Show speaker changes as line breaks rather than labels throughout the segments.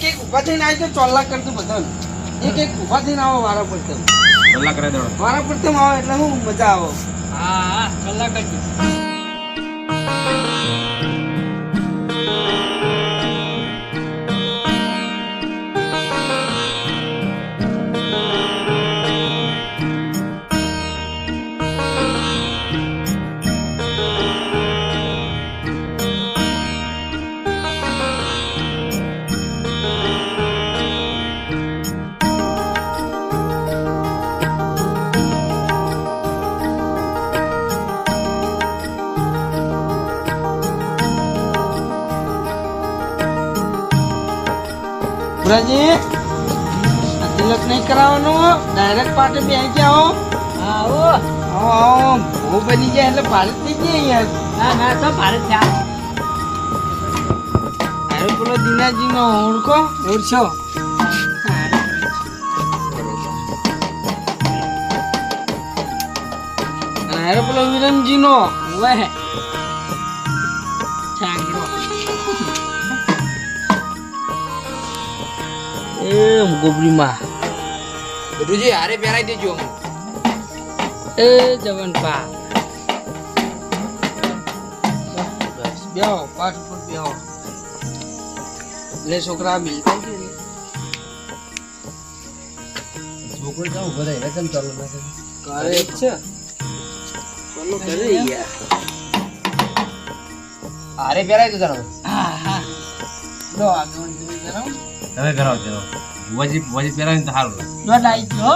એક ઉભા થઈને આવી તો ચોલ્લા કરતું બધાને એક ઉભા થઈને આવો વારા પડતમ
ચોલ્લા કરે દો
વારા પડતમ આવો એટલે હું મજા આવો
હા ચોલ્લા કરજો
ભુરાજી તિલક નહીં કરાવવાનું ડાયરેક્ટ પાટે બેસી જાઓ
આવો
આવો આવો બહુ બની જાય એટલે ભારત થઈ જાય યાર
ના ના તો ભારત થયા
અરે પેલો દિનાજીનો ઓળખો ઓળખો અને અરે પેલો વિરનજીનો
વહે ચાંગડો
એ ગોબરીમાં
ગુરુજી હારે પહેરાઈ દેજો
એ જવનપા બસ બેહો પાઠ ઉપર બેહો લે છોકરા બી
છોકરો જાવ બધાય વેતન ચાલુ ના
કરે છે બોલો કરે યાર
હારે પહેરાઈ દો તારો
હા હા
લો આગળ જોઈ જરા
તમે પહેરાવ દો વજી પહેરાવીને તો સારું
દોડ આવી ગયો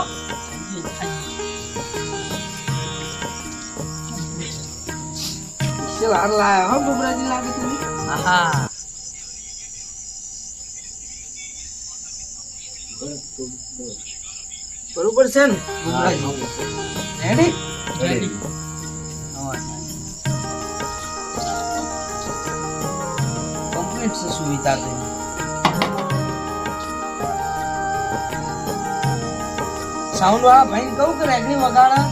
ચલ હાર લાયા હો ગોબરાજી લાગે તમે
હા
બરોબર છે ને ગોબરાજી રેડી
રેડી
કમ્પ્લીટ છે સુવિધા તો સાઉન્ડ વાળા ભાઈ કહું કે રેગણી વગાડા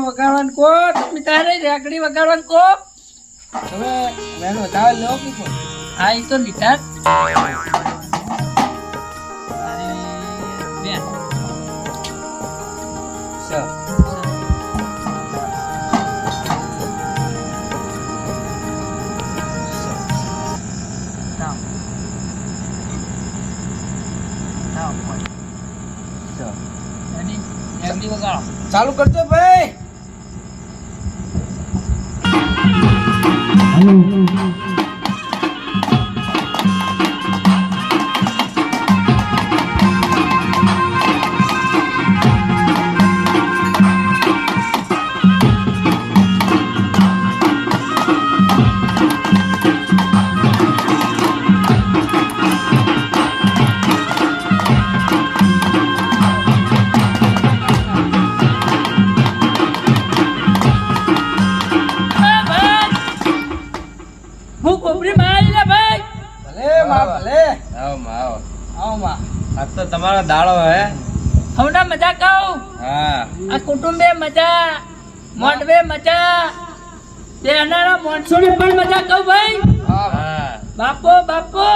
વગાડવાનું કો તમે તારે રેકડી વગાડવાનું કો
તમે મેન વધારે લો કે કોણ
હા એ તો લીધા જ. બે
સર
રેકડી વગાડો
ચાલુ કરજો ભાઈ ભલે
આવો માં આવો
આવો માં
આ તો તમારો દાડો હે
હમણાં મજા કહું
હા
આ કુટુંબે મજા મોઢવે મજા બેનારા મોણસોની પણ મજા કહું ભાઈ
હા
બાપો બાપો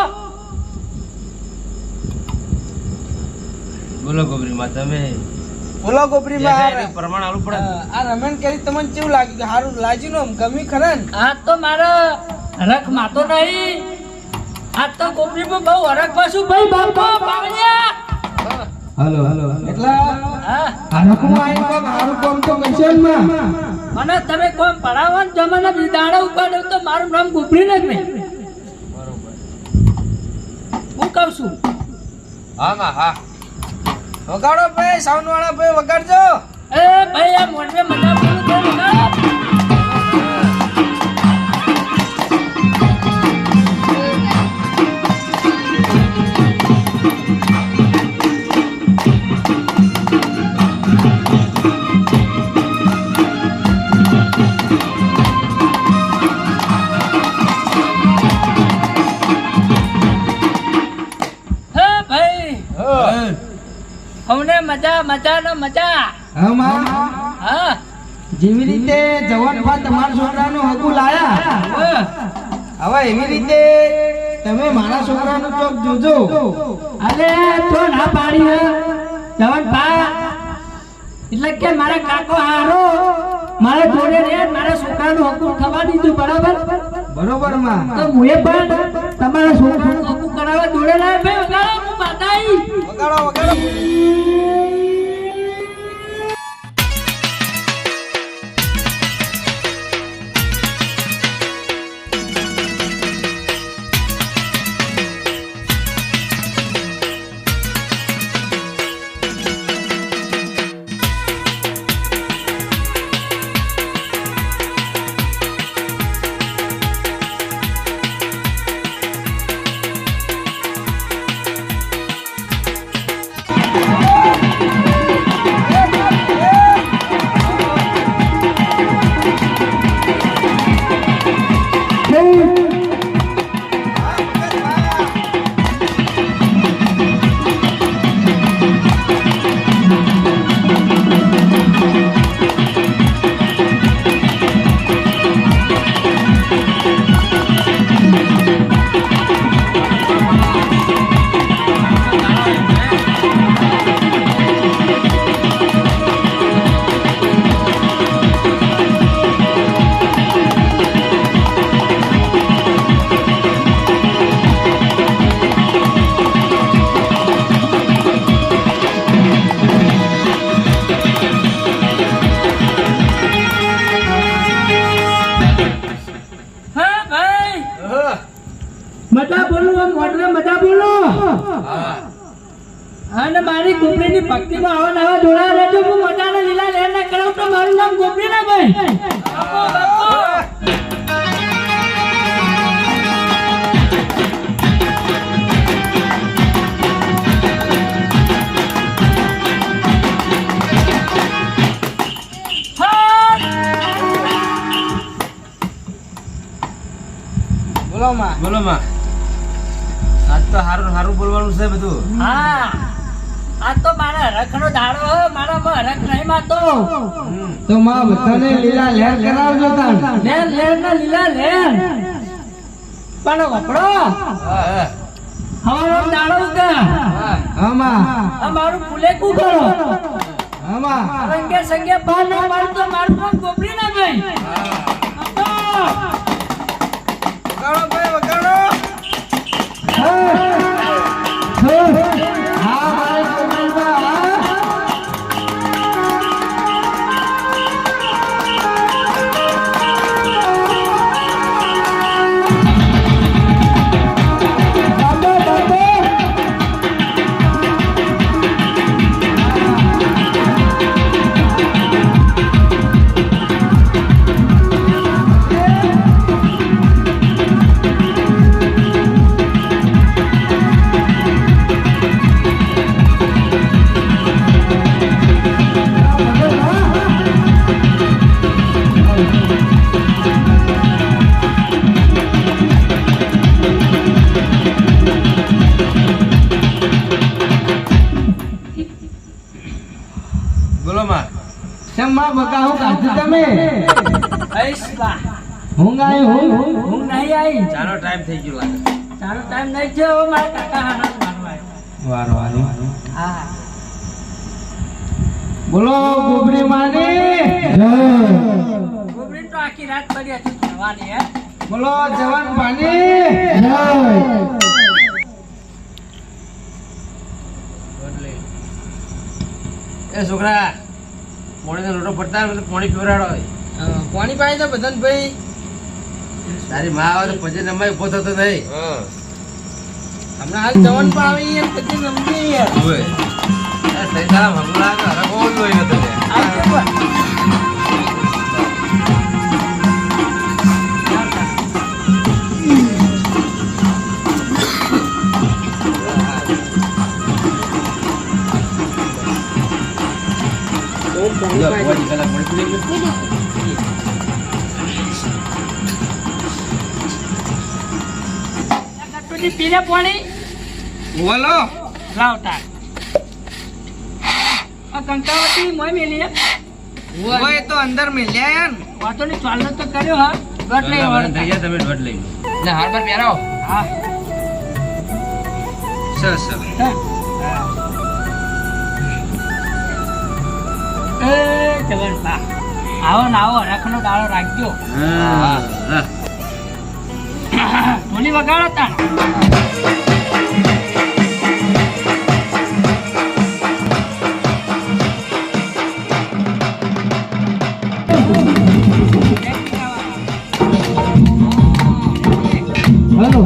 બોલો ગોબરી માં તમે
બોલો ગોબરી માં
પ્રમાણ આલું પડે
આ રમેન કરી તમને કેવું લાગ્યું કે સારું લાગ્યું ને ગમી ખરા ને
આ તો મારા હરખ માતો નહીં આ તો કોપરીમાં બહુ હરખ પાછું ભાઈ બાપો પાવળિયા
હાલો હાલો
એટલે
હા
આનકું આઈ કોમ હારું કોમ તો કરશે ને
મને તમે કોમ પડાવવાનું જમાના દાડા ઉપાડો તો મારું નામ કોપરી ને જ નહીં
બરોબર
હું કહું છું
હા માં હા
વગાડો ભાઈ સાઉન્ડ વાળા ભાઈ વગાડજો
એ ભાઈ આ મોઢે મજા બોલું તો વગાડો. હે ભાઈ હમને મજા મજા ને મજા
હા માં
હા
જેવી રીતે જવાનભા તમારા છોકરાનું હગું લાયા
હા.
હવે એવી રીતે તમે મારા છોકરાનું ચોક જોજો.
અરે તો ના પાડી હે જવાન પા એટલે કે મારા કાકો હારો મારા જોડે રે મારા છોકરાનું હકુમ થવા દીધું બરાબર
બરોબર માં.
તો મુએ પણ તમારા છોકરાનું હકુમ કરાવવા જોડે લાય ભાઈ વગાડો હું બાતાઈ
વગાડો વગાડો.
મજા બોલું આમ મોઢે મજા બોલો અને મારી ગોપડીની ભક્તિમાં આવા નવા જોડા રહેજો હું મજાને લીલા લેર ના કરાવ તો મારું નામ ગોપડી ના ભાઈ બાપો બાપો
બોલો માં.
બોલો માં. આજ તો હારું હારું બોલવાનું છે બધું.
હા આ તો મારા હરખનો દાડો હો મારામાં હરખ નહીં માતો
તો માં બધાને લીલા લહેર કરાવજો તાન.
લેર લેર ના લીલા લેર પણ વપડો
હા
હવાનો દાડો કા
હા માં.
આ મારું ફૂલે કુ કરો
હા માં.
રંગે સંગે બાર ના મારું તો મારું પણ ગોપડી ના ગઈ
વગાડો ભાઈ વગાડો.
બોલો માં.
શેમ માં બકાહું કાઢી તમે?
આઈસબા
હું ગાય હું
હું નહીં આવી
ચાલો ટાઈમ થઈ ગયો લાગે.
તારો ટાઈમ નહીં છે હવે મારા કાકા હારા મારવા
વારો વારો.
હા
બોલો ગોબરી માની
ગોબરી તો આખી રાત પડી હતી ભણવાની હે
બોલો જવાન પાણી.
એ છોકરા પોણી લોટો પડતા હોય તો પોણી પીવડાડો.
પાણી પાઈ દો બધાને ભાઈ.
તારી માં આવે તો પછી નમાય ઉભો થતો નહીં.
હમણાં હાલ જવાન પણ આવી એમ પછી નમતી યાર.
ઓય આ સૈતાન હમલા તો હરખો લોઈ નતો લે.
આવજો પણ.
જો પોણી કલાક પોણી પી લેજો.
કટુજી પીને પાણી
બોલો
લાવતા આ કંકાવતી મોય મેલી
ઓય તો અંદર મિલ્યા યાર.
વાતો ની ચાલ તો કર્યો હા ગટ નહીં
થઈ
વળતા
ગયા તમે દોઢ લઈ લો.
ને હાર પર પહેરાવો.
હા
સરસ
હા. એ જવનભા આવો ને આવો રખનો દાડો રાખજો
હા હા
ઢોલી વગાડો તાણ
હેલો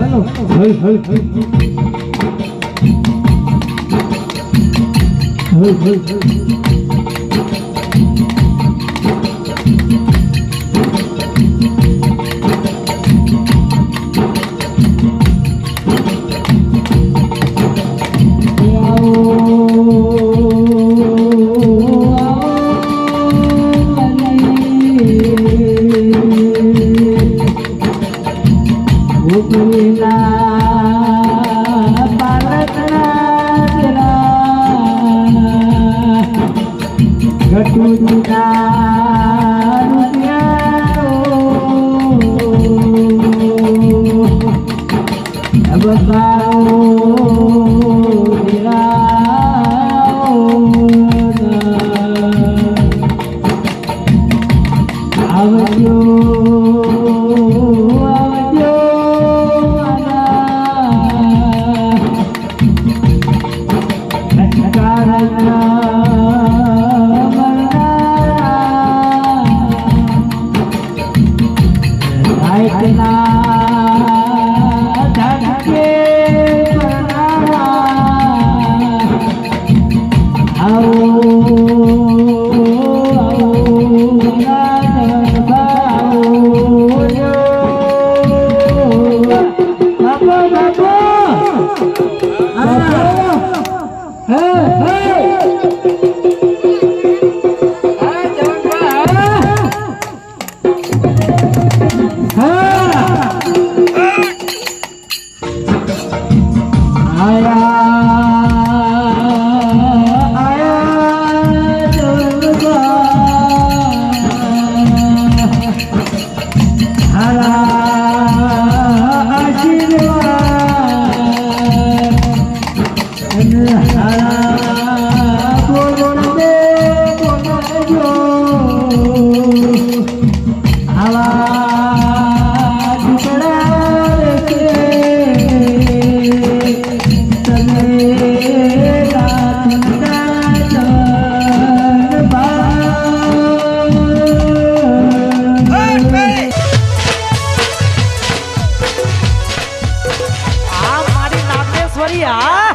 આ મારી નાગેશ્વરી આ